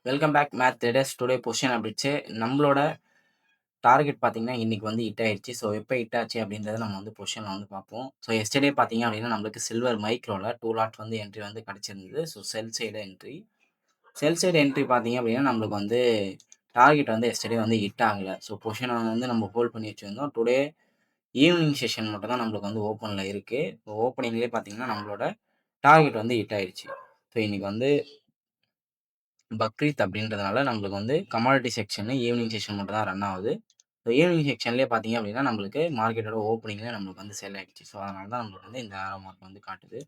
Welcome back math traders. Today position updates. நம்மளோட target பார்த்தீங்கன்னா, இன்னைக்கு வந்து ஹிட் ஆயிருச்சு. ஸோ, எப்போ ஹிட் ஆச்சு அப்படின்றத நம்ம வந்து பொசிஷன்ல வந்து பார்ப்போம். ஸோ, எஸ்டர்டே பார்த்தீங்க அப்படின்னா, நம்மளுக்கு சில்வர் மைக்ரோல 2 லாட் வந்து என்ட்ரி வந்து கிடைச்சிருந்தது. So, sell side entry. Sell side entry பார்த்தீங்க அப்படின்னா, நம்மளுக்கு வந்து டார்கெட் வந்து எஸ்டர்டே வந்து ஹிட் ஆகல. ஸோ, பொசிஷன வந்து நம்ம ஹோல்ட் பண்ணி வச்சிருந்தோம். டுடே ஈவினிங் செஷன் மட்டும் தான் நம்மளுக்கு வந்து ஓப்பன்ல இருக்கு. ஓப்பனிங்லேயே பார்த்தீங்கன்னா, நம்மளோட டார்கெட் வந்து ஹிட் ஆயிருச்சு. ஸோ, இன்னைக்கு வந்து பக்ரீத் அப்படின்றதுனால நம்மளுக்கு வந்து கமாடிட்டி செக்ஷனு ஈவினிங் செக்ஷன் மட்டும் தான் ரன் ஆகுது. ஸோ ஈவினிங் செக்ஷன்லேயே பார்த்தீங்க அப்படின்னா, நம்மளுக்கு மார்க்கெட்டோட ஓப்பனிங்லேயே நம்மளுக்கு வந்து செல் ஆயிடுச்சு. ஸோ, அதனால தான் நம்மளுக்கு வந்து இந்த ஆரோ மார்க் வந்து காட்டுது.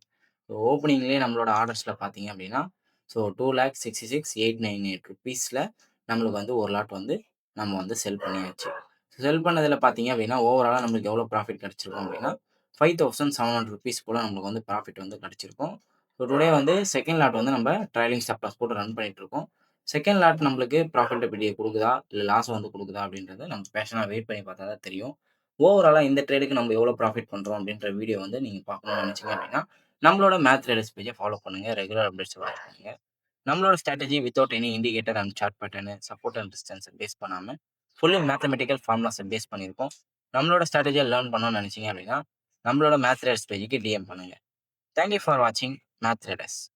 ஸோ, ஓப்பனிங்லேயே நம்மளோட ஆர்டர்ஸில் பார்த்தீங்க அப்படின்னா, ஸோ ₹2,66,898 நம்மளுக்கு வந்து ஒரு லாட் வந்து நம்ம வந்து செல் பண்ணியாச்சு. செல் பண்ணதில பார்த்தீங்க அப்படின்னா, ஓவராலா நம்மளுக்கு எவ்வளோ ப்ராஃபிட் கிடைச்சிருக்கும் அப்படின்னா, ₹5,700 போல நம்மளுக்கு வந்து ப்ராஃபிட் வந்து கிடைச்சிருக்கும். ஸோ, டுடே வந்து செகண்ட் லாட் வந்து நம்ம ட்ரைலிங் ஸ்டாப் லாஸ் போட்டு ரன் பண்ணிட்டுருக்கோம். செகண்ட் லாட் நம்மளுக்கு ப்ராஃபிட்டபிலிட்டிய குடுக்குதா? இல்ல லாஸ் வந்து குடுக்குதா? அப்படின்றத நம்ம பேஷனா வெயிட் பண்ணி பார்த்தா தான் தெரியும். ஓவராலா இந்த ட்ரேடுக்கு நம்ம எவ்வளோ ப்ராஃபிட் பண்றோம் அப்படின்ற வீடியோ வந்து நீங்க பார்க்கணும்னு நினைச்சீங்க அப்படின்னா, நம்மளோட மேத் ட்ரேடர்ஸ் பேஜ ஃபாலோ பண்ணுங்க. ரெகுலர் அப்டேட்ஸ் வாட்ச் பண்ணுங்க. நம்மளோட strategy without any indicator and chart pattern, support and resistance base பண்ணாம, ஃபுல்லி மேத்தமேட்டிக்கல் ஃபார்முலாஸ பேஸ் பண்ணியிருக்கோம். நம்மளோட ஸ்ட்ராட்டஜிய லேர்ன் பண்ணணும்னு நினைச்சீங்க அப்படின்னா, நம்மளோட மேத் ட்ரேடர்ஸ் பேஜ்க்கு டிஎம் பண்ணுங்க. தேங்க் யூ ஃபார் வாட்சிங் மேத் ட்ரேடர்ஸ்.